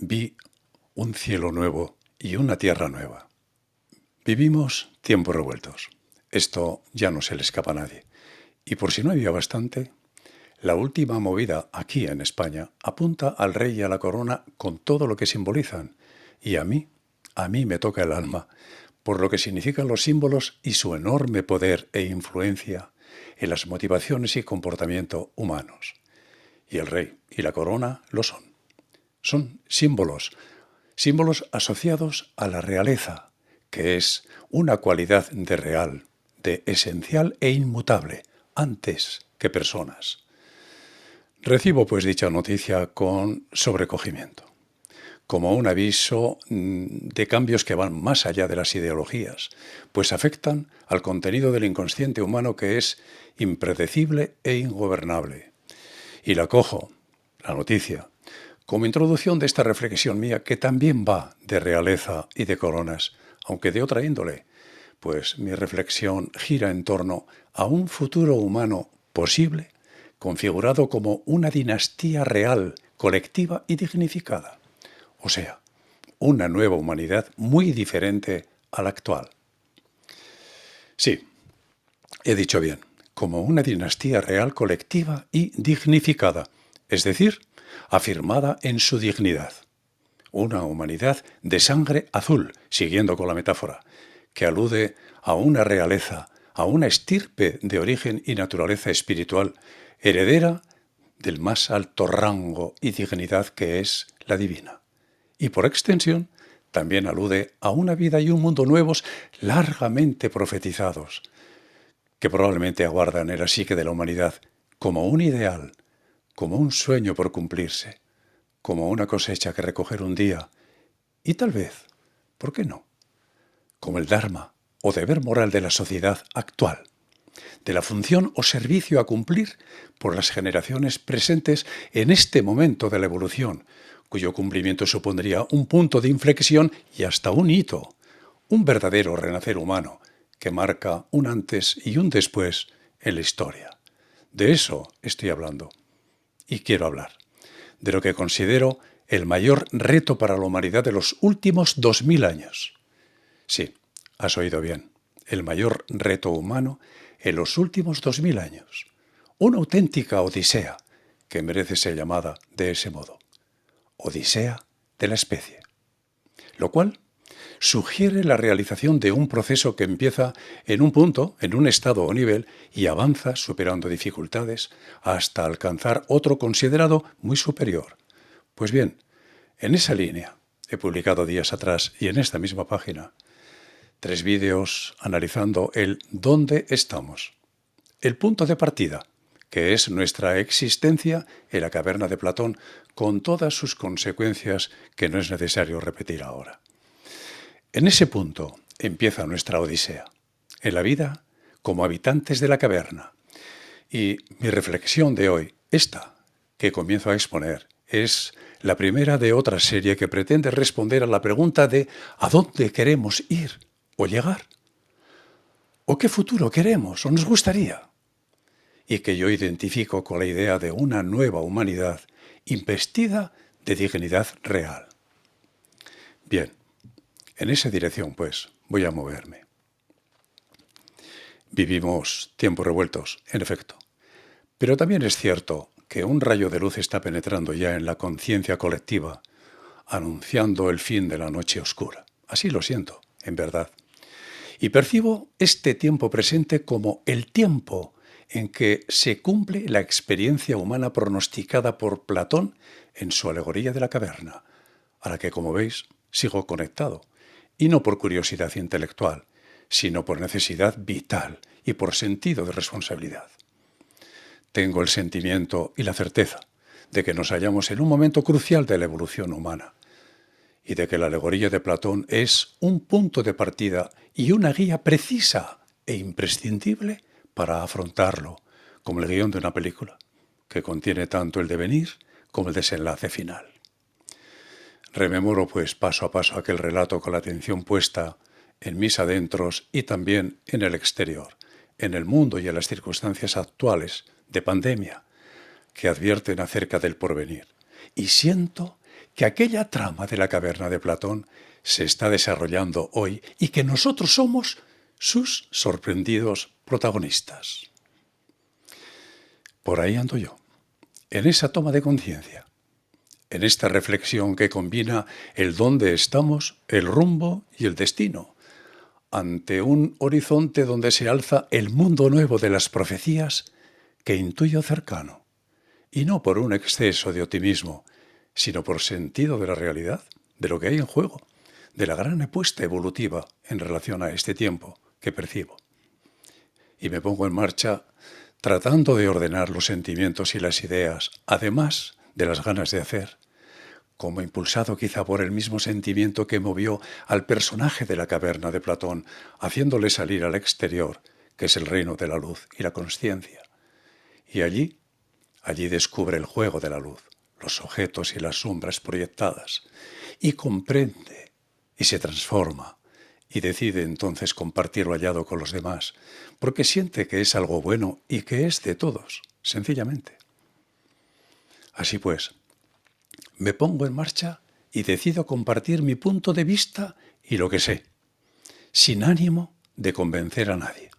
Vi un cielo nuevo y una tierra nueva. Vivimos tiempos revueltos. Esto ya no se le escapa a nadie. Y por si no había bastante, la última movida aquí en España apunta al rey y a la corona con todo lo que simbolizan. Y a mí me toca el alma, por lo que significan los símbolos y su enorme poder e influencia en las motivaciones y comportamiento humanos. Y el rey y la corona lo son. Son símbolos, símbolos asociados a la realeza, que es una cualidad de real, de esencial e inmutable, antes que personas. Recibo pues dicha noticia con sobrecogimiento, como un aviso de cambios que van más allá de las ideologías, pues afectan al contenido del inconsciente humano que es impredecible e ingobernable. Y la cojo, la noticia, como introducción de esta reflexión mía que también va de realeza y de coronas, aunque de otra índole, pues mi reflexión gira en torno a un futuro humano posible, configurado como una dinastía real, colectiva y dignificada. O sea, una nueva humanidad muy diferente a la actual. Sí, he dicho bien, como una dinastía real, colectiva y dignificada, es decir, afirmada en su dignidad. Una humanidad de sangre azul, siguiendo con la metáfora, que alude a una realeza, a una estirpe de origen y naturaleza espiritual, heredera del más alto rango y dignidad que es la divina. Y por extensión, también alude a una vida y un mundo nuevos largamente profetizados, que probablemente aguardan en la psique de la humanidad como un ideal, como un sueño por cumplirse, como una cosecha que recoger un día, y tal vez, ¿por qué no?, como el Dharma o deber moral de la sociedad actual, de la función o servicio a cumplir por las generaciones presentes en este momento de la evolución, cuyo cumplimiento supondría un punto de inflexión y hasta un hito, un verdadero renacer humano que marca un antes y un después en la historia. De eso estoy hablando. Y quiero hablar de lo que considero el mayor reto para la humanidad de los últimos 2000 años. Sí, has oído bien, el mayor reto humano en los últimos 2000 años. Una auténtica odisea que merece ser llamada de ese modo. Odisea de la especie. Lo cual sugiere la realización de un proceso que empieza en un punto, en un estado o nivel, y avanza superando dificultades hasta alcanzar otro considerado muy superior. Pues bien, en esa línea he publicado días atrás y en esta misma página 3 vídeos analizando el dónde estamos, el punto de partida, que es nuestra existencia en la caverna de Platón, con todas sus consecuencias que no es necesario repetir ahora. En ese punto empieza nuestra odisea, en la vida como habitantes de la caverna. Y mi reflexión de hoy, esta que comienzo a exponer, es la primera de otra serie que pretende responder a la pregunta de ¿a dónde queremos ir o llegar? ¿O qué futuro queremos o nos gustaría? Y que yo identifico con la idea de una nueva humanidad investida de dignidad real. Bien, en esa dirección, pues, voy a moverme. Vivimos tiempos revueltos, en efecto. Pero también es cierto que un rayo de luz está penetrando ya en la conciencia colectiva, anunciando el fin de la noche oscura. Así lo siento, en verdad. Y percibo este tiempo presente como el tiempo en que se cumple la experiencia humana pronosticada por Platón en su alegoría de la caverna, a la que, como veis, sigo conectado, y no por curiosidad intelectual, sino por necesidad vital y por sentido de responsabilidad. Tengo el sentimiento y la certeza de que nos hallamos en un momento crucial de la evolución humana y de que la alegoría de Platón es un punto de partida y una guía precisa e imprescindible para afrontarlo, como el guión de una película, que contiene tanto el devenir como el desenlace final. Rememoro, pues, paso a paso aquel relato con la atención puesta en mis adentros y también en el exterior, en el mundo y en las circunstancias actuales de pandemia que advierten acerca del porvenir. Y siento que aquella trama de la caverna de Platón se está desarrollando hoy y que nosotros somos sus sorprendidos protagonistas. Por ahí ando yo, en esa toma de conciencia, en esta reflexión que combina el dónde estamos, el rumbo y el destino, ante un horizonte donde se alza el mundo nuevo de las profecías que intuyo cercano, y no por un exceso de optimismo, sino por sentido de la realidad, de lo que hay en juego, de la gran apuesta evolutiva en relación a este tiempo que percibo. Y me pongo en marcha tratando de ordenar los sentimientos y las ideas, además de las ganas de hacer, como impulsado quizá por el mismo sentimiento que movió al personaje de la caverna de Platón, haciéndole salir al exterior, que es el reino de la luz y la consciencia. Y allí descubre el juego de la luz, los objetos y las sombras proyectadas, y comprende, y se transforma, y decide entonces compartir lo hallado con los demás, porque siente que es algo bueno y que es de todos, sencillamente. Así pues, me pongo en marcha y decido compartir mi punto de vista y lo que sé, sin ánimo de convencer a nadie.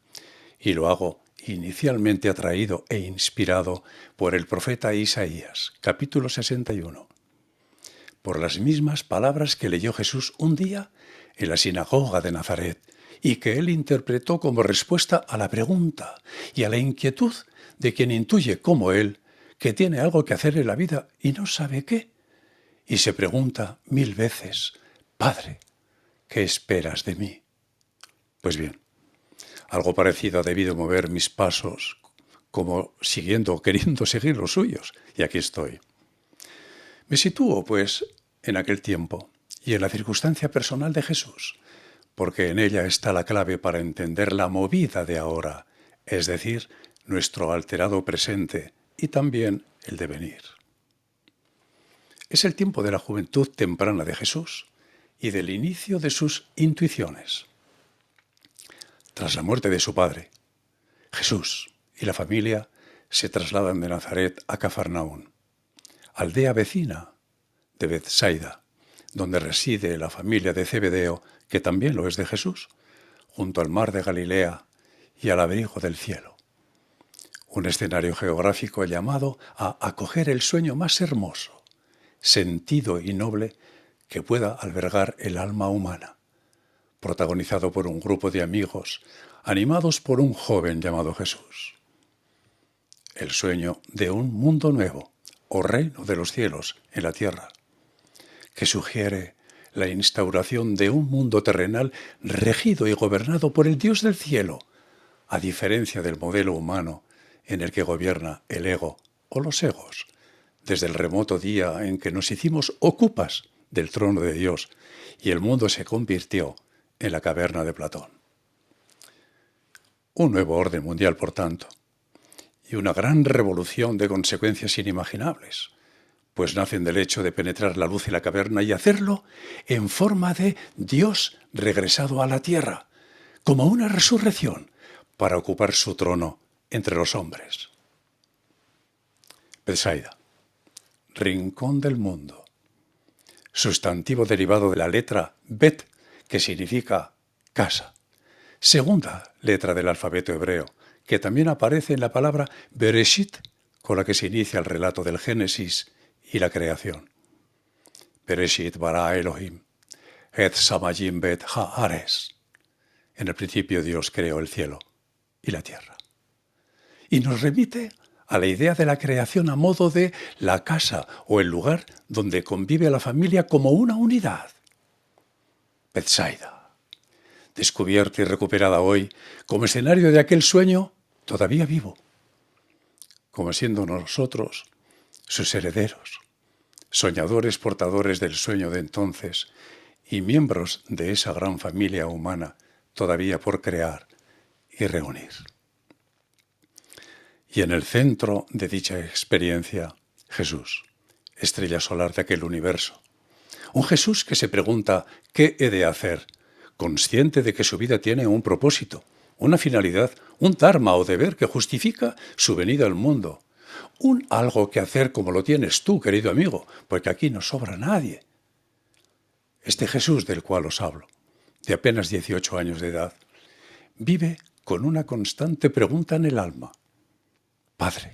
Y lo hago inicialmente atraído e inspirado por el profeta Isaías, capítulo 61, por las mismas palabras que leyó Jesús un día en la sinagoga de Nazaret y que él interpretó como respuesta a la pregunta y a la inquietud de quien intuye, como él, que tiene algo que hacer en la vida y no sabe qué, y se pregunta 1000 veces: Padre, ¿qué esperas de mí? Pues bien, algo parecido ha debido mover mis pasos, como queriendo seguir los suyos, y aquí estoy. Me sitúo, pues, en aquel tiempo y en la circunstancia personal de Jesús, porque en ella está la clave para entender la movida de ahora, es decir, nuestro alterado presente y también el devenir. Es el tiempo de la juventud temprana de Jesús y del inicio de sus intuiciones. Tras la muerte de su padre, Jesús y la familia se trasladan de Nazaret a Cafarnaún, aldea vecina de Betsaida, donde reside la familia de Zebedeo, que también lo es de Jesús, junto al mar de Galilea y al abrigo del cielo. Un escenario geográfico llamado a acoger el sueño más hermoso, sentido y noble que pueda albergar el alma humana, protagonizado por un grupo de amigos animados por un joven llamado Jesús. El sueño de un mundo nuevo, o reino de los cielos en la tierra, que sugiere la instauración de un mundo terrenal regido y gobernado por el Dios del cielo, a diferencia del modelo humano en el que gobierna el ego o los egos, desde el remoto día en que nos hicimos ocupas del trono de Dios y el mundo se convirtió en la caverna de Platón. Un nuevo orden mundial, por tanto, y una gran revolución de consecuencias inimaginables, pues nacen del hecho de penetrar la luz en la caverna y hacerlo en forma de Dios regresado a la tierra, como una resurrección para ocupar su trono entre los hombres. Betsaida, rincón del mundo, sustantivo derivado de la letra Bet, que significa casa, segunda letra del alfabeto hebreo, que también aparece en la palabra Bereshit, con la que se inicia el relato del Génesis y la creación. Bereshit bara Elohim, et samayim bet haares. En el principio Dios creó el cielo y la tierra. Y nos remite a la idea de la creación a modo de la casa o el lugar donde convive la familia como una unidad. Betsaida, descubierta y recuperada hoy como escenario de aquel sueño todavía vivo, como siendo nosotros sus herederos, soñadores portadores del sueño de entonces y miembros de esa gran familia humana todavía por crear y reunir. Y en el centro de dicha experiencia, Jesús, estrella solar de aquel universo. Un Jesús que se pregunta ¿qué he de hacer?, consciente de que su vida tiene un propósito, una finalidad, un dharma o deber que justifica su venida al mundo, un algo que hacer como lo tienes tú, querido amigo, porque aquí no sobra nadie. Este Jesús del cual os hablo, de apenas 18 años de edad, vive con una constante pregunta en el alma. Padre,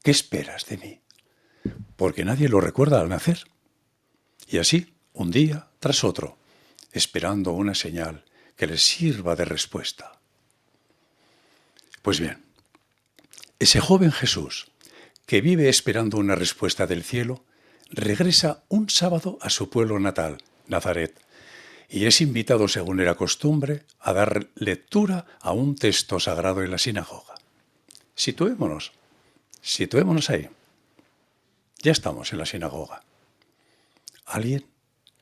¿qué esperas de mí? Porque nadie lo recuerda al nacer. Y así, un día tras otro, esperando una señal que les sirva de respuesta. Pues bien, ese joven Jesús, que vive esperando una respuesta del cielo, regresa un sábado a su pueblo natal, Nazaret, y es invitado, según era costumbre, a dar lectura a un texto sagrado en la sinagoga. Situémonos ahí. Ya estamos en la sinagoga. Alguien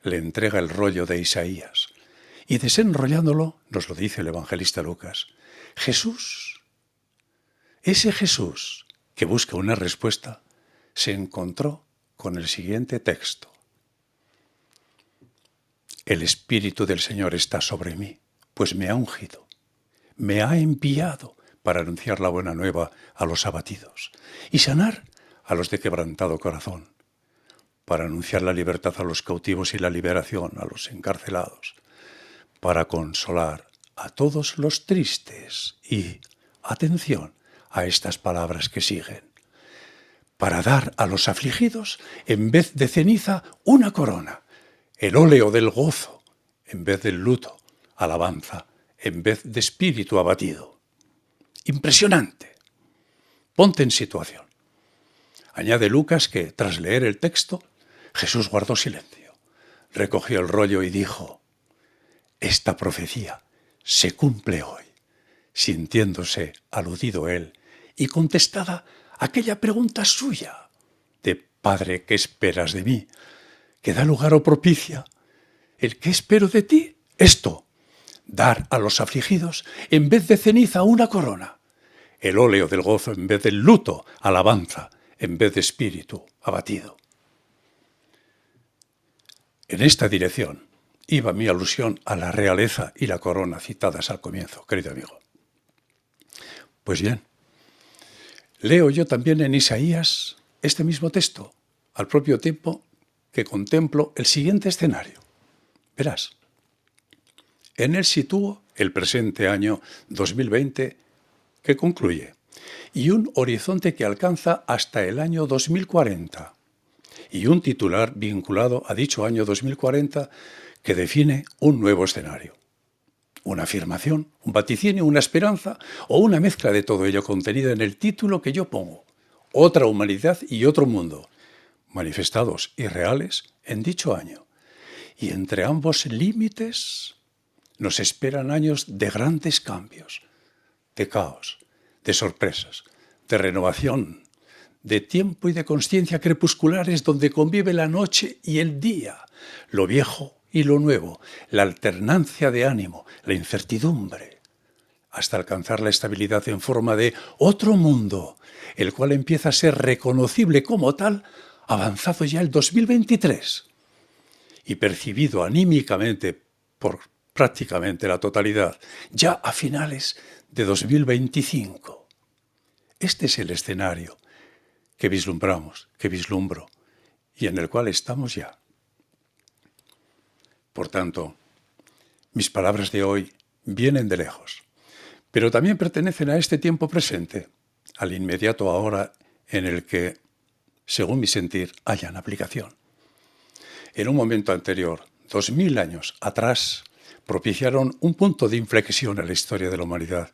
le entrega el rollo de Isaías y desenrollándolo, nos lo dice el evangelista Lucas, Jesús, ese Jesús que busca una respuesta, se encontró con el siguiente texto. El Espíritu del Señor está sobre mí, pues me ha ungido, me ha enviado para anunciar la buena nueva a los abatidos y sanar a los de quebrantado corazón, para anunciar la libertad a los cautivos y la liberación a los encarcelados, para consolar a todos los tristes y, atención a estas palabras que siguen, para dar a los afligidos, en vez de ceniza, una corona, el óleo del gozo, en vez del luto, alabanza, en vez de espíritu abatido. Impresionante. Ponte en situación. Añade Lucas que, tras leer el texto, Jesús guardó silencio, recogió el rollo y dijo, esta profecía se cumple hoy, sintiéndose aludido él y contestada aquella pregunta suya de Padre, ¿qué esperas de mí? Que da lugar o propicia el ¿qué espero de ti? Esto, dar a los afligidos en vez de ceniza una corona, el óleo del gozo en vez del luto, alabanza en vez de espíritu abatido. En esta dirección iba mi alusión a la realeza y la corona citadas al comienzo, querido amigo. Pues bien, leo yo también en Isaías este mismo texto, al propio tiempo que contemplo el siguiente escenario. Verás, en él sitúo el presente año 2020 que concluye y un horizonte que alcanza hasta el año 2040 y un titular vinculado a dicho año 2040 que define un nuevo escenario. Una afirmación, un vaticinio, una esperanza o una mezcla de todo ello contenida en el título que yo pongo. Otra humanidad y otro mundo, manifestados y reales en dicho año. Y entre ambos límites nos esperan años de grandes cambios, de caos, de sorpresas, de renovación, de tiempo y de consciencia crepusculares donde convive la noche y el día, lo viejo y lo nuevo, la alternancia de ánimo, la incertidumbre, hasta alcanzar la estabilidad en forma de otro mundo, el cual empieza a ser reconocible como tal, avanzado ya el 2023 y percibido anímicamente por prácticamente la totalidad, ya a finales de 2025. Este es el escenario que vislumbramos, que vislumbro, y en el cual estamos ya. Por tanto, mis palabras de hoy vienen de lejos, pero también pertenecen a este tiempo presente, al inmediato ahora en el que, según mi sentir, hayan aplicación. En un momento anterior, 2000 años atrás, propiciaron un punto de inflexión en la historia de la humanidad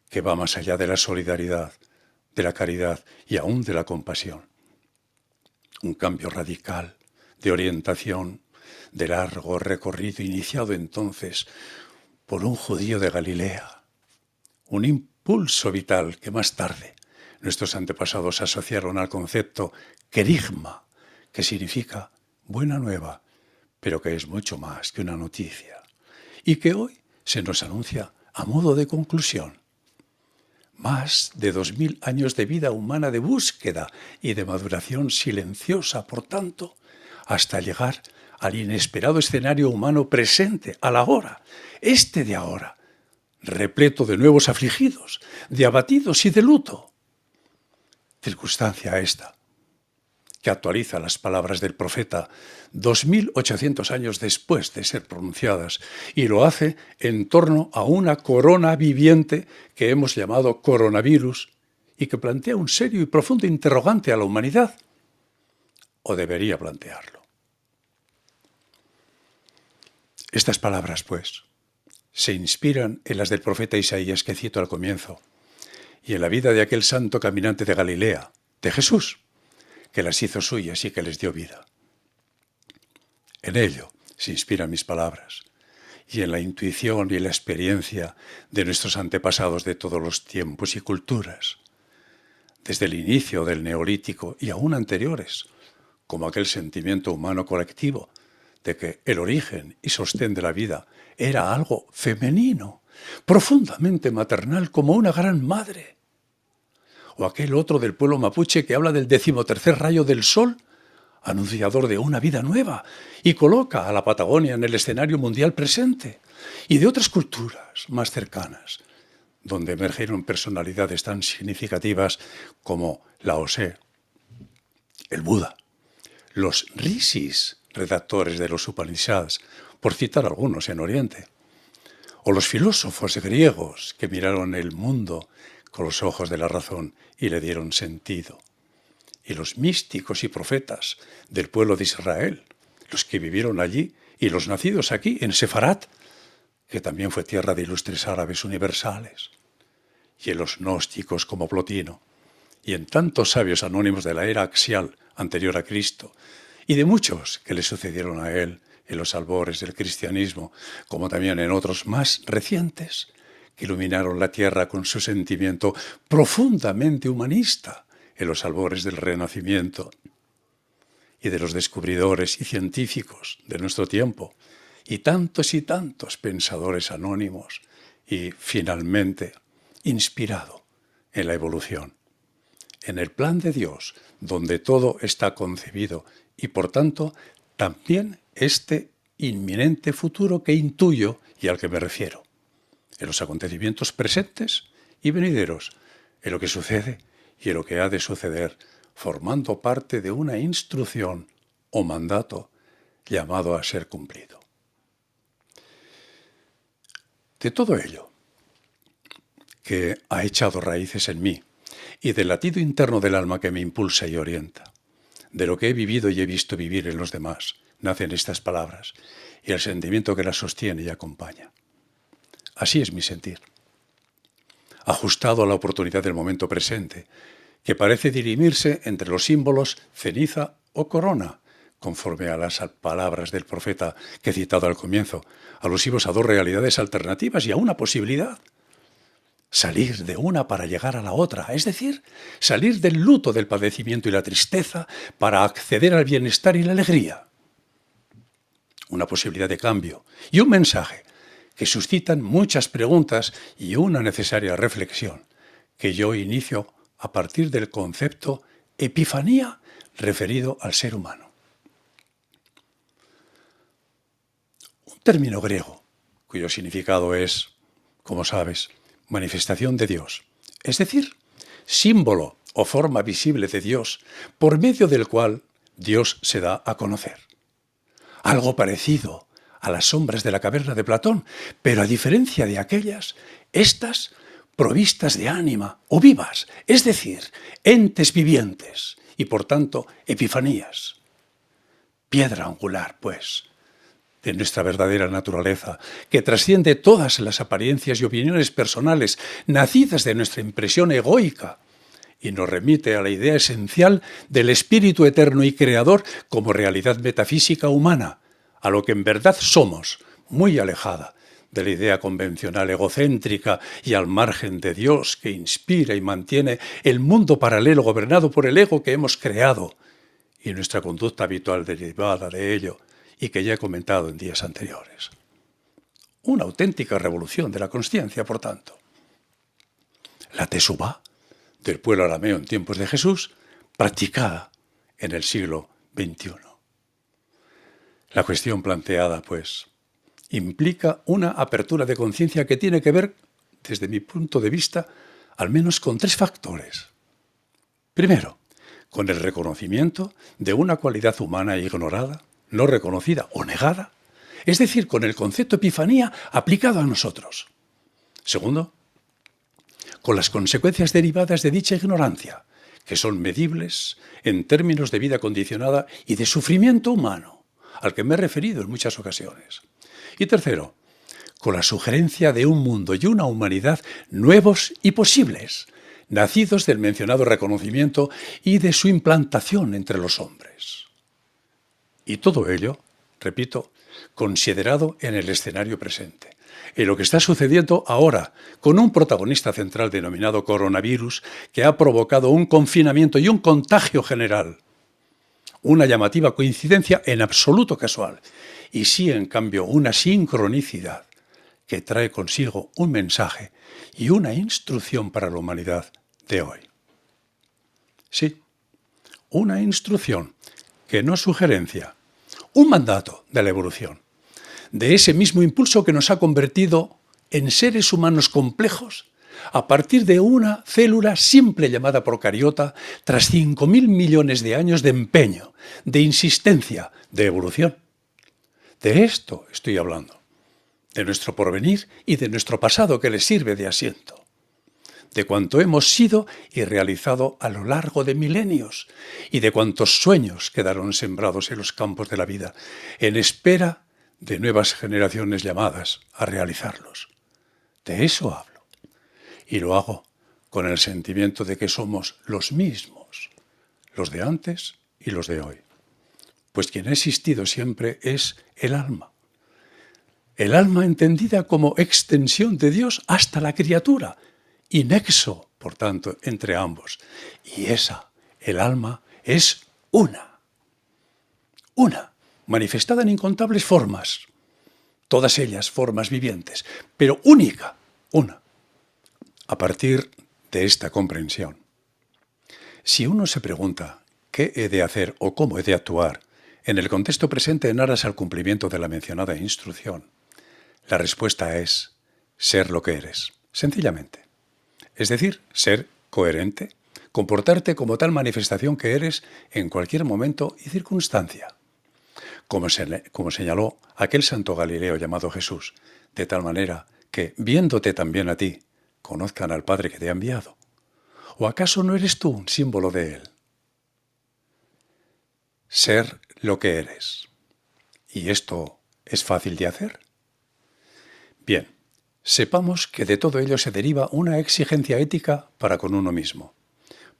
que va más allá de la solidaridad, de la caridad y aún de la compasión. Un cambio radical de orientación, de largo recorrido iniciado entonces por un judío de Galilea. Un impulso vital que más tarde nuestros antepasados asociaron al concepto querigma, que significa buena nueva, pero que es mucho más que una noticia, y que hoy se nos anuncia a modo de conclusión. Más de 2000 años de vida humana de búsqueda y de maduración silenciosa, por tanto, hasta llegar al inesperado escenario humano presente, al ahora, este de ahora, repleto de nuevos afligidos, de abatidos y de luto. circunstancia esta, que actualiza las palabras del profeta 2800 años después de ser pronunciadas, y lo hace en torno a una corona viviente que hemos llamado coronavirus y que plantea un serio y profundo interrogante a la humanidad, o debería plantearlo. Estas palabras, pues, se inspiran en las del profeta Isaías que cito al comienzo, y en la vida de aquel santo caminante de Galilea, de Jesús, que las hizo suyas y que les dio vida. En ello se inspiran mis palabras, y en la intuición y la experiencia de nuestros antepasados de todos los tiempos y culturas, desde el inicio del Neolítico y aún anteriores, como aquel sentimiento humano colectivo de que el origen y sostén de la vida era algo femenino, profundamente maternal como una gran madre. O aquel otro del pueblo mapuche que habla del 13º rayo del sol, anunciador de una vida nueva, y coloca a la Patagonia en el escenario mundial presente, y de otras culturas más cercanas, donde emergieron personalidades tan significativas como Lao Tse, el Buda, los rishis, redactores de los Upanishads, por citar algunos en Oriente, o los filósofos griegos que miraron el mundo con los ojos de la razón y le dieron sentido, y los místicos y profetas del pueblo de Israel, los que vivieron allí y los nacidos aquí en Sefarat, que también fue tierra de ilustres árabes universales, y en los gnósticos como Plotino, y en tantos sabios anónimos de la era axial anterior a Cristo, y de muchos que le sucedieron a él en los albores del cristianismo, como también en otros más recientes, que iluminaron la tierra con su sentimiento profundamente humanista en los albores del Renacimiento, y de los descubridores y científicos de nuestro tiempo, y tantos pensadores anónimos, y finalmente inspirado en la evolución, en el plan de Dios, donde todo está concebido, y por tanto también este inminente futuro que intuyo y al que me refiero, en los acontecimientos presentes y venideros, en lo que sucede y en lo que ha de suceder, formando parte de una instrucción o mandato llamado a ser cumplido. De todo ello, que ha echado raíces en mí, y del latido interno del alma que me impulsa y orienta, de lo que he vivido y he visto vivir en los demás, nacen estas palabras, y el sentimiento que las sostiene y acompaña. Así es mi sentir, ajustado a la oportunidad del momento presente, que parece dirimirse entre los símbolos ceniza o corona, conforme a las palabras del profeta que he citado al comienzo, alusivos a dos realidades alternativas y a una posibilidad. Salir de una para llegar a la otra, es decir, salir del luto, del padecimiento y la tristeza para acceder al bienestar y la alegría. Una posibilidad de cambio y un mensaje que suscitan muchas preguntas y una necesaria reflexión que yo inicio a partir del concepto epifanía referido al ser humano. Un término griego cuyo significado es, como sabes, manifestación de Dios, es decir, símbolo o forma visible de Dios por medio del cual Dios se da a conocer. Algo parecido a las sombras de la caverna de Platón, pero a diferencia de aquellas, estas provistas de ánima o vivas, es decir, entes vivientes y por tanto epifanías. Piedra angular, pues, de nuestra verdadera naturaleza, que trasciende todas las apariencias y opiniones personales nacidas de nuestra impresión egoica y nos remite a la idea esencial del espíritu eterno y creador como realidad metafísica humana, a lo que en verdad somos, muy alejada de la idea convencional egocéntrica y al margen de Dios que inspira y mantiene el mundo paralelo gobernado por el ego que hemos creado y nuestra conducta habitual derivada de ello, y que ya he comentado en días anteriores. Una auténtica revolución de la consciencia, por tanto. La Teshuvá, del pueblo arameo en tiempos de Jesús, practicada en el siglo XXI. La cuestión planteada, pues, implica una apertura de conciencia que tiene que ver, desde mi punto de vista, al menos con tres factores. Primero, con el reconocimiento de una cualidad humana ignorada, no reconocida o negada, es decir, con el concepto epifanía aplicado a nosotros. Segundo, con las consecuencias derivadas de dicha ignorancia, que son medibles en términos de vida condicionada y de sufrimiento humano, al que me he referido en muchas ocasiones. Y tercero, con la sugerencia de un mundo y una humanidad nuevos y posibles, nacidos del mencionado reconocimiento y de su implantación entre los hombres. Y todo ello, repito, considerado en el escenario presente, en lo que está sucediendo ahora, con un protagonista central denominado coronavirus, que ha provocado un confinamiento y un contagio general. Una llamativa coincidencia en absoluto casual, y sí, en cambio, una sincronicidad que trae consigo un mensaje y una instrucción para la humanidad de hoy. Sí, una instrucción que no es sugerencia, un mandato de la evolución, de ese mismo impulso que nos ha convertido en seres humanos complejos a partir de una célula simple llamada procariota tras 5.000 millones de años de empeño, de insistencia, de evolución. De esto estoy hablando, de nuestro porvenir y de nuestro pasado que les sirve de asiento, de cuanto hemos sido y realizado a lo largo de milenios y de cuantos sueños quedaron sembrados en los campos de la vida, en espera de nuevas generaciones llamadas a realizarlos. De eso hablo. Y lo hago con el sentimiento de que somos los mismos, los de antes y los de hoy. Pues quien ha existido siempre es el alma. El alma entendida como extensión de Dios hasta la criatura, y nexo, por tanto, entre ambos. Y esa, el alma, es una, manifestada en incontables formas, todas ellas formas vivientes, pero única, una. A partir de esta comprensión, si uno se pregunta qué he de hacer o cómo he de actuar en el contexto presente en aras al cumplimiento de la mencionada instrucción, la respuesta es ser lo que eres, sencillamente. Es decir, ser coherente, comportarte como tal manifestación que eres en cualquier momento y circunstancia. Como señaló aquel santo Galileo llamado Jesús, de tal manera que, viéndote también a ti, conozcan al Padre que te ha enviado. ¿O acaso no eres tú un símbolo de Él? Ser lo que eres. ¿Y esto es fácil de hacer? Bien, sepamos que de todo ello se deriva una exigencia ética para con uno mismo.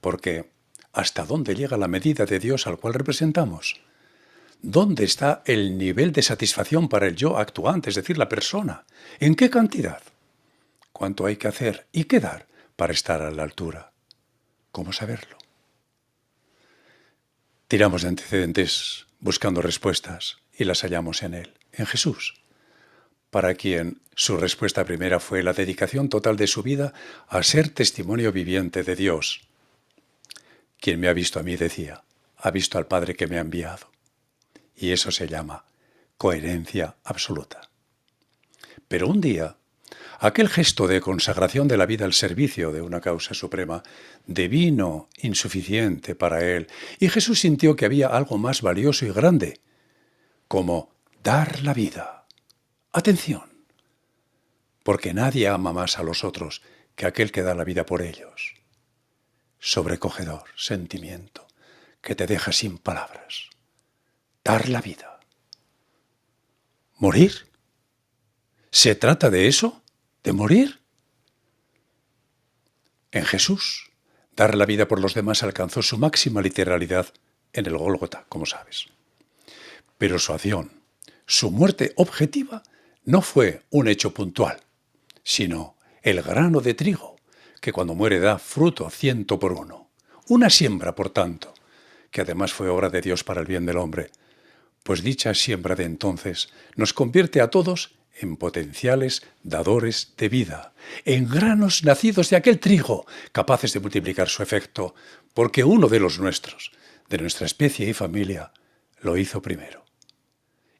Porque, ¿hasta dónde llega la medida de Dios al cual representamos? ¿Dónde está el nivel de satisfacción para el yo actuante, es decir, la persona? ¿En qué cantidad? ¿Cuánto hay que hacer y qué dar para estar a la altura? ¿Cómo saberlo? Tiramos de antecedentes buscando respuestas y las hallamos en Él, en Jesús, para quien su respuesta primera fue la dedicación total de su vida a ser testimonio viviente de Dios. Quien me ha visto a mí, decía, ha visto al Padre que me ha enviado. Y eso se llama coherencia absoluta. Pero un día, aquel gesto de consagración de la vida al servicio de una causa suprema devino insuficiente para él, y Jesús sintió que había algo más valioso y grande, como dar la vida. Atención, porque nadie ama más a los otros que aquel que da la vida por ellos. Sobrecogedor sentimiento que te deja sin palabras. Dar la vida. ¿Morir? ¿Se trata de eso? ¿De morir? En Jesús, dar la vida por los demás alcanzó su máxima literalidad en el Gólgota, como sabes. Pero su acción, su muerte objetiva, no fue un hecho puntual, sino el grano de trigo que cuando muere da fruto 100 por 1. Una siembra, por tanto, que además fue obra de Dios para el bien del hombre, pues dicha siembra de entonces nos convierte a todos en potenciales dadores de vida, en granos nacidos de aquel trigo, capaces de multiplicar su efecto, porque uno de los nuestros, de nuestra especie y familia, lo hizo primero.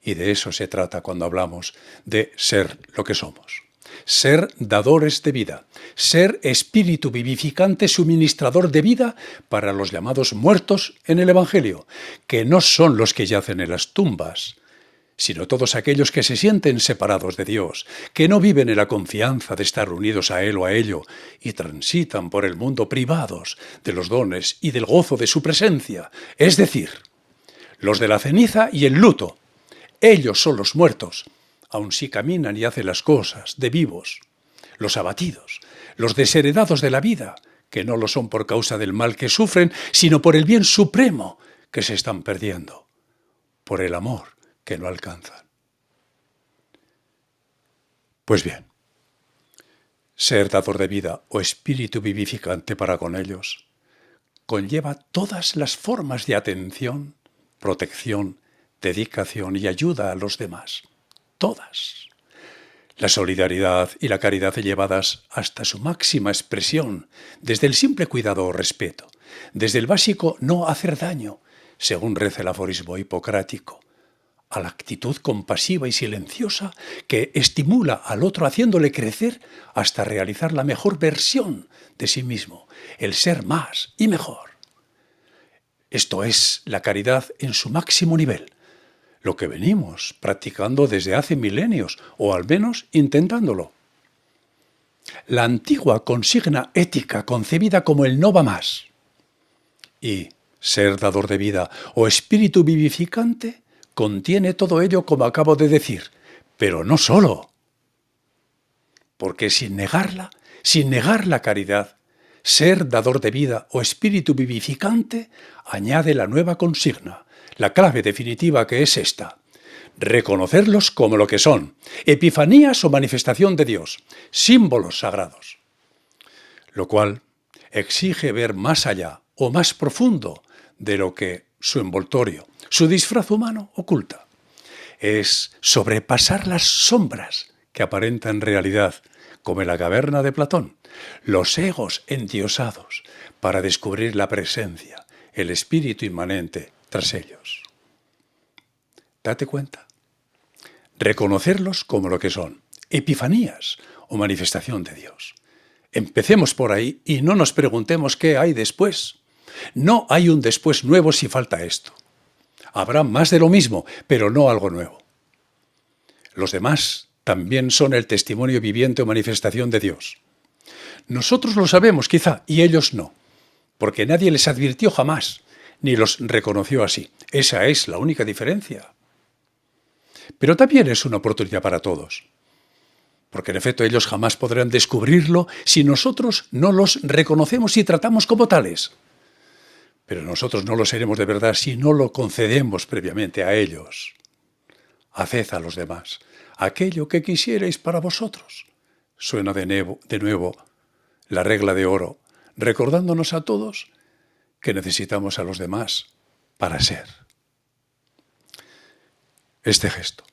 Y de eso se trata cuando hablamos de ser lo que somos. ser dadores de vida, ser espíritu vivificante suministrador de vida para los llamados muertos en el Evangelio, que no son los que yacen en las tumbas, sino todos aquellos que se sienten separados de Dios, que no viven en la confianza de estar unidos a Él o a ello, y transitan por el mundo privados de los dones y del gozo de su presencia, es decir, los de la ceniza y el luto. Ellos son los muertos, aun si caminan y hacen las cosas de vivos, los abatidos, los desheredados de la vida, que no lo son por causa del mal que sufren, sino por el bien supremo que se están perdiendo, por el amor que no alcanzan. Pues bien, ser dador de vida o espíritu vivificante para con ellos conlleva todas las formas de atención, protección, dedicación y ayuda a los demás. Todas. La solidaridad y la caridad llevadas hasta su máxima expresión, desde el simple cuidado o respeto, desde el básico no hacer daño, según reza el aforismo hipocrático, a la actitud compasiva y silenciosa que estimula al otro haciéndole crecer hasta realizar la mejor versión de sí mismo, el ser más y mejor. Esto es la caridad en su máximo nivel, lo que venimos practicando desde hace milenios, o al menos intentándolo. La antigua consigna ética concebida como el no va más y ser dador de vida o espíritu vivificante contiene todo ello como acabo de decir, pero no solo. Porque sin negar la caridad, ser dador de vida o espíritu vivificante añade la nueva consigna, la clave definitiva que es esta: reconocerlos como lo que son, epifanías o manifestación de Dios, símbolos sagrados. Lo cual exige ver más allá o más profundo de lo que su envoltorio, su disfraz humano oculta. Es sobrepasar las sombras que aparentan realidad, como en la caverna de Platón, los egos endiosados, para descubrir la presencia, el espíritu inmanente tras ellos. Date cuenta. Reconocerlos como lo que son, epifanías o manifestación de Dios. Empecemos por ahí y no nos preguntemos qué hay después. No hay un después nuevo si falta esto. Habrá más de lo mismo, pero no algo nuevo. Los demás también son el testimonio viviente o manifestación de Dios. Nosotros lo sabemos quizá, y ellos no, porque nadie les advirtió jamás, ni los reconoció así. Esa es la única diferencia. Pero también es una oportunidad para todos, porque en efecto ellos jamás podrán descubrirlo si nosotros no los reconocemos y tratamos como tales. Pero nosotros no lo seremos de verdad si no lo concedemos previamente a ellos. Haced a los demás aquello que quisierais para vosotros. Suena de nuevo la regla de oro, recordándonos a todos que necesitamos a los demás para ser. Este gesto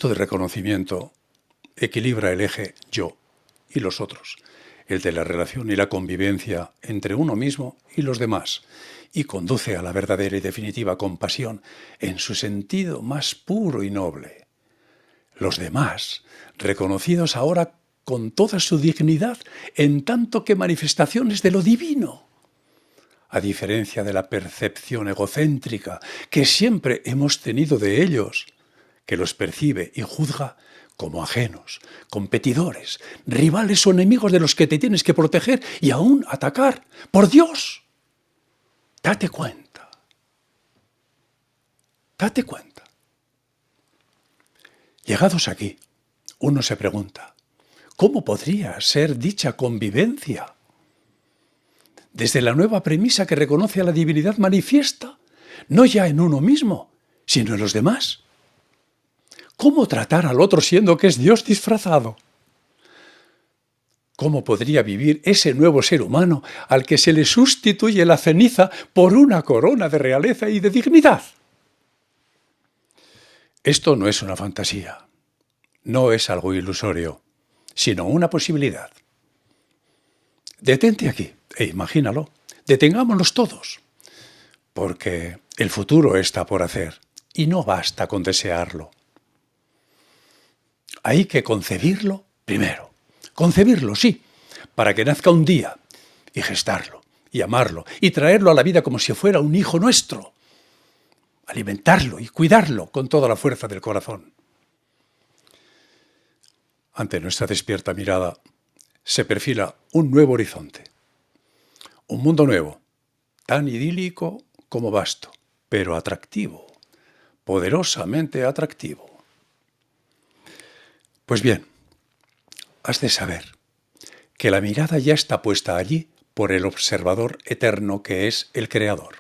de reconocimiento equilibra el eje yo y los otros, el de la relación y la convivencia entre uno mismo y los demás, y conduce a la verdadera y definitiva compasión en su sentido más puro y noble. Los demás, reconocidos ahora con toda su dignidad, en tanto que manifestaciones de lo divino, a diferencia de la percepción egocéntrica que siempre hemos tenido de ellos, que los percibe y juzga como ajenos, competidores, rivales o enemigos de los que te tienes que proteger y aún atacar. ¡Por Dios! Date cuenta. Date cuenta. Llegados aquí, uno se pregunta, ¿cómo podría ser dicha convivencia? Desde la nueva premisa que reconoce a la divinidad manifiesta, no ya en uno mismo, sino en los demás. ¿Cómo tratar al otro siendo que es Dios disfrazado? ¿Cómo podría vivir ese nuevo ser humano al que se le sustituye la ceniza por una corona de realeza y de dignidad? Esto no es una fantasía, no es algo ilusorio, sino una posibilidad. Detente aquí e imagínalo, detengámonos todos, porque el futuro está por hacer y no basta con desearlo. Hay que concebirlo primero. Concebirlo, sí, para que nazca un día, y gestarlo, y amarlo, y traerlo a la vida como si fuera un hijo nuestro. Alimentarlo y cuidarlo con toda la fuerza del corazón. Ante nuestra despierta mirada se perfila un nuevo horizonte. Un mundo nuevo, tan idílico como vasto, pero atractivo, poderosamente atractivo. Pues bien, has de saber que la mirada ya está puesta allí por el observador eterno que es el Creador.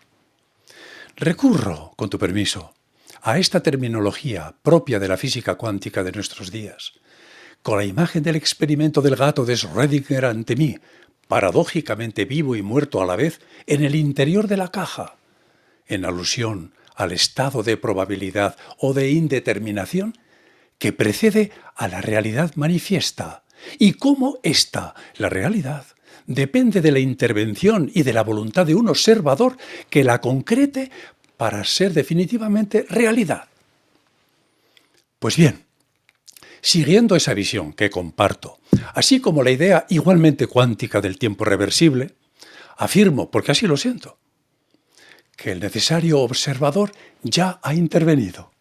Recurro, con tu permiso, a esta terminología propia de la física cuántica de nuestros días, con la imagen del experimento del gato de Schrödinger ante mí, paradójicamente vivo y muerto a la vez, en el interior de la caja, en alusión al estado de probabilidad o de indeterminación que precede a la realidad manifiesta, y cómo ésta, la realidad, depende de la intervención y de la voluntad de un observador que la concrete para ser definitivamente realidad. Pues bien, siguiendo esa visión que comparto, así como la idea igualmente cuántica del tiempo reversible, afirmo, porque así lo siento, que el necesario observador ya ha intervenido.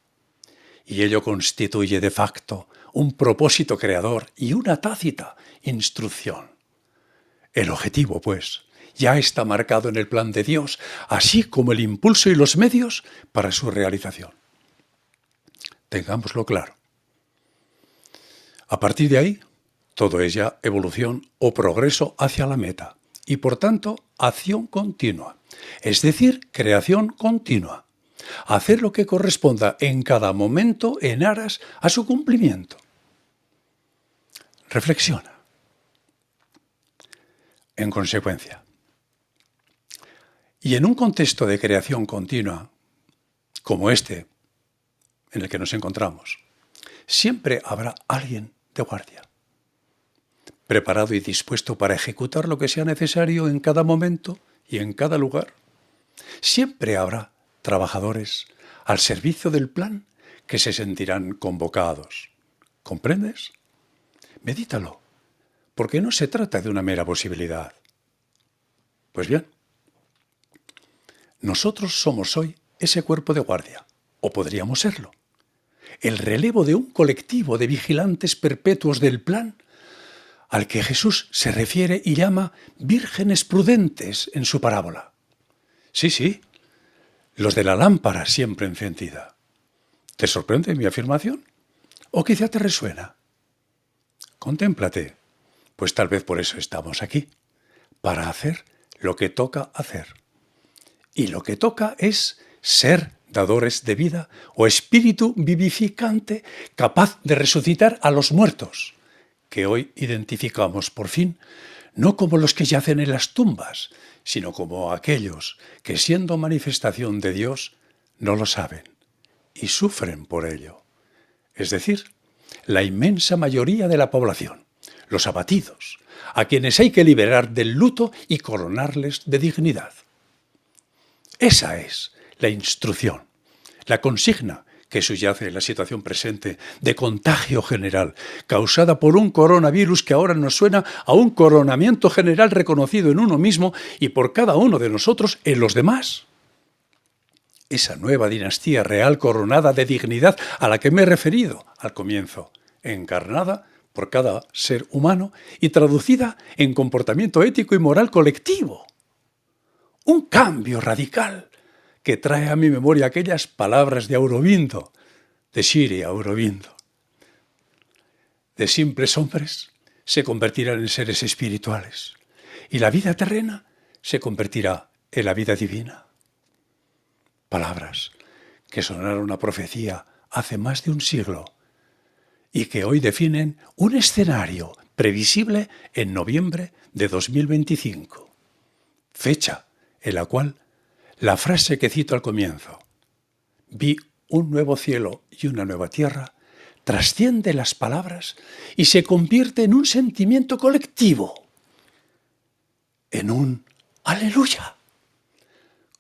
Y ello constituye de facto un propósito creador y una tácita instrucción. El objetivo, pues, ya está marcado en el plan de Dios, así como el impulso y los medios para su realización. Tengámoslo claro. A partir de ahí, todo es ya evolución o progreso hacia la meta y, por tanto, acción continua, es decir, creación continua. Hacer lo que corresponda en cada momento en aras a su cumplimiento. Reflexiona. En consecuencia, y en un contexto de creación continua, como este en el que nos encontramos, siempre habrá alguien de guardia, preparado y dispuesto para ejecutar lo que sea necesario en cada momento y en cada lugar. Siempre habrá trabajadores al servicio del plan que se sentirán convocados. ¿Comprendes? Medítalo, porque no se trata de una mera posibilidad. Pues bien, nosotros somos hoy ese cuerpo de guardia, o podríamos serlo, el relevo de un colectivo de vigilantes perpetuos del plan al que Jesús se refiere y llama vírgenes prudentes en su parábola. Sí, los de la lámpara siempre encendida. ¿Te sorprende mi afirmación? ¿O quizá te resuena? Contémplate, pues tal vez por eso estamos aquí, para hacer lo que toca hacer. Y lo que toca es ser dadores de vida o espíritu vivificante capaz de resucitar a los muertos, que hoy identificamos por fin no como los que yacen en las tumbas, sino como aquellos que, siendo manifestación de Dios, no lo saben y sufren por ello. Es decir, la inmensa mayoría de la población, los abatidos, a quienes hay que liberar del luto y coronarles de dignidad. Esa es la instrucción, la consigna que subyace en la situación presente de contagio general, causada por un coronavirus que ahora nos suena a un coronamiento general reconocido en uno mismo y por cada uno de nosotros en los demás. Esa nueva dinastía real coronada de dignidad a la que me he referido al comienzo, encarnada por cada ser humano y traducida en comportamiento ético y moral colectivo. Un cambio radical que trae a mi memoria aquellas palabras de Aurobindo, de Sri Aurobindo. De simples hombres se convertirán en seres espirituales y la vida terrena se convertirá en la vida divina. Palabras que sonaron a profecía hace más de un siglo y que hoy definen un escenario previsible en noviembre de 2025, fecha en la cual la frase que cito al comienzo, vi un nuevo cielo y una nueva tierra, trasciende las palabras y se convierte en un sentimiento colectivo, en un aleluya,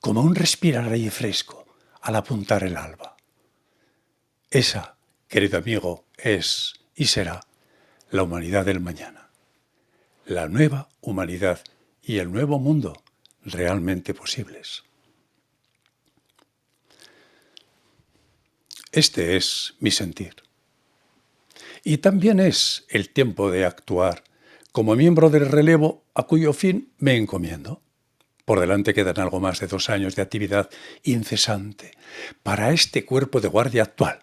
como un respirar aire fresco al apuntar el alba. Esa, querido amigo, es y será la humanidad del mañana, la nueva humanidad y el nuevo mundo realmente posibles. Este es mi sentir. Y también es el tiempo de actuar como miembro del relevo a cuyo fin me encomiendo. Por delante quedan algo más de 2 años de actividad incesante para este cuerpo de guardia actual,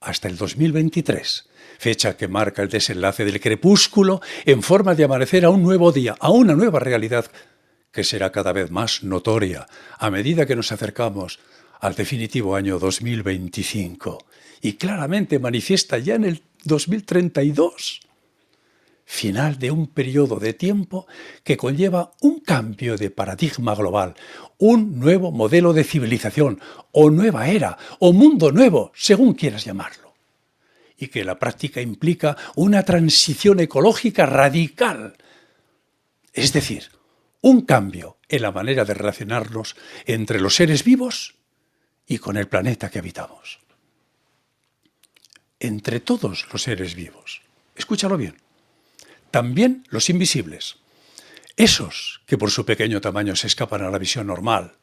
hasta el 2023, fecha que marca el desenlace del crepúsculo en forma de amanecer a un nuevo día, a una nueva realidad que será cada vez más notoria a medida que nos acercamos al definitivo año 2025 y claramente manifiesta ya en el 2032. Final de un periodo de tiempo que conlleva un cambio de paradigma global, un nuevo modelo de civilización, o nueva era, o mundo nuevo, según quieras llamarlo. Y que la práctica implica una transición ecológica radical. Es decir, un cambio en la manera de relacionarnos entre los seres vivos y con el planeta que habitamos. Entre todos los seres vivos. Escúchalo bien. También los invisibles, esos que por su pequeño tamaño se escapan a la visión normal,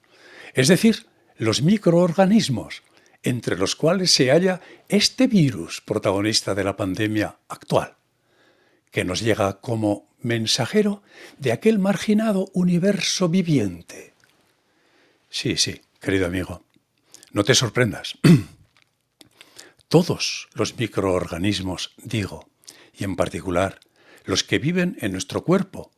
es decir, los microorganismos, entre los cuales se halla este virus protagonista de la pandemia actual, que nos llega como mensajero de aquel marginado universo viviente. Sí, querido amigo, no te sorprendas. Todos los microorganismos, digo, y en particular los que viven en nuestro cuerpo,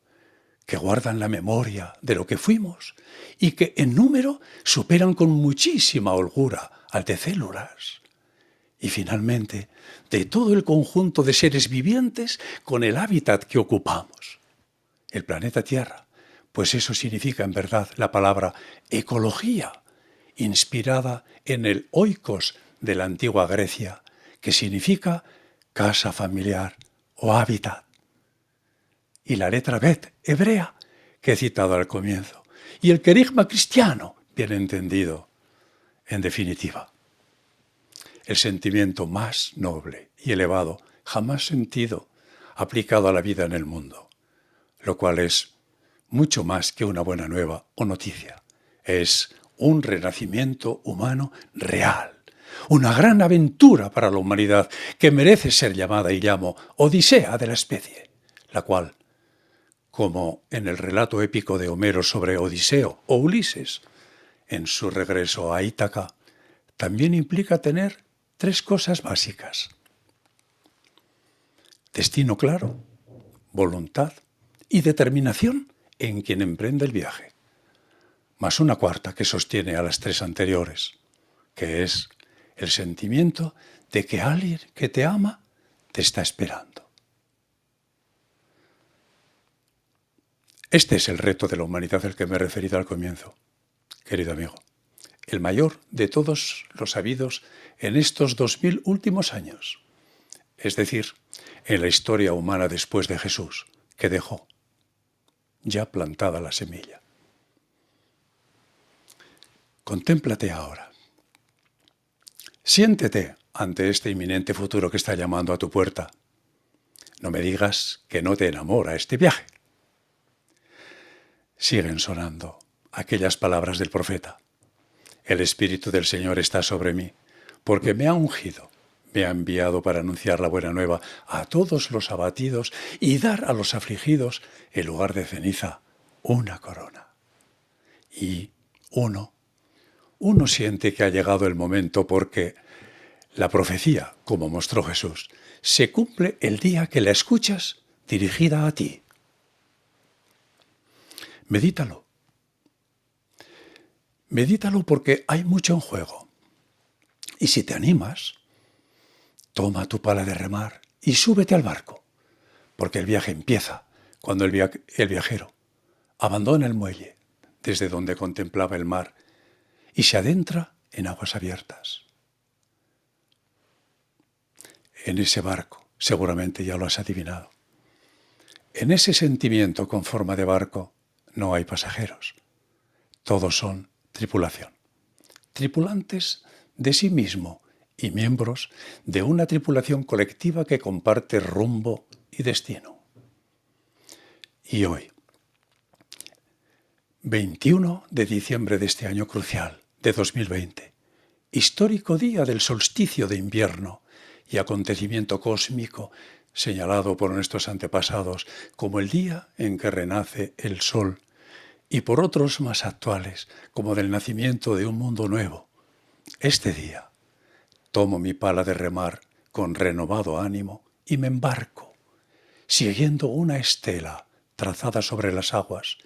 que guardan la memoria de lo que fuimos y que en número superan con muchísima holgura al de células. Y finalmente, de todo el conjunto de seres vivientes con el hábitat que ocupamos, el planeta Tierra, pues eso significa en verdad la palabra ecología, inspirada en el oikos de la antigua Grecia, que significa casa familiar o hábitat. Y la letra Bet, hebrea, que he citado al comienzo. Y el querigma cristiano, bien entendido. En definitiva, el sentimiento más noble y elevado jamás sentido aplicado a la vida en el mundo, lo cual es mucho más que una buena nueva o noticia. Es un renacimiento humano real, una gran aventura para la humanidad que merece ser llamada, y llamo, Odisea de la especie, la cual, como en el relato épico de Homero sobre Odiseo o Ulises, en su regreso a Ítaca, también implica tener 3 cosas básicas: destino claro, voluntad y determinación en quien emprende el viaje, más una cuarta que sostiene a las 3 anteriores, que es el sentimiento de que alguien que te ama te está esperando. Este es el reto de la humanidad al que me he referido al comienzo, querido amigo. El mayor de todos los habidos en estos 2000 últimos años. Es decir, en la historia humana después de Jesús, que dejó ya plantada la semilla. Contémplate ahora. Siéntete ante este inminente futuro que está llamando a tu puerta. No me digas que no te enamora este viaje. Siguen sonando aquellas palabras del profeta. El Espíritu del Señor está sobre mí, porque me ha ungido, me ha enviado para anunciar la buena nueva a todos los abatidos y dar a los afligidos, en lugar de ceniza, una corona. Y uno siente que ha llegado el momento porque la profecía, como mostró Jesús, se cumple el día que la escuchas dirigida a ti. Medítalo. Medítalo porque hay mucho en juego. Y si te animas, toma tu pala de remar y súbete al barco, porque el viaje empieza cuando el viajero abandona el muelle desde donde contemplaba el mar y se adentra en aguas abiertas. En ese barco, seguramente ya lo has adivinado, en ese sentimiento con forma de barco no hay pasajeros, todos son tripulación, tripulantes de sí mismo y miembros de una tripulación colectiva que comparte rumbo y destino. Y hoy, 21 de diciembre de este año crucial, de 2020, histórico día del solsticio de invierno y acontecimiento cósmico señalado por nuestros antepasados como el día en que renace el sol, y por otros más actuales, como del nacimiento de un mundo nuevo. Este día tomo mi pala de remar con renovado ánimo y me embarco, siguiendo una estela trazada sobre las aguas,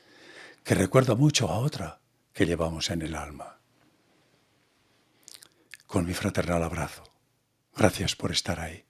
que recuerda mucho a otra que llevamos en el alma. Con mi fraternal abrazo. Gracias por estar ahí.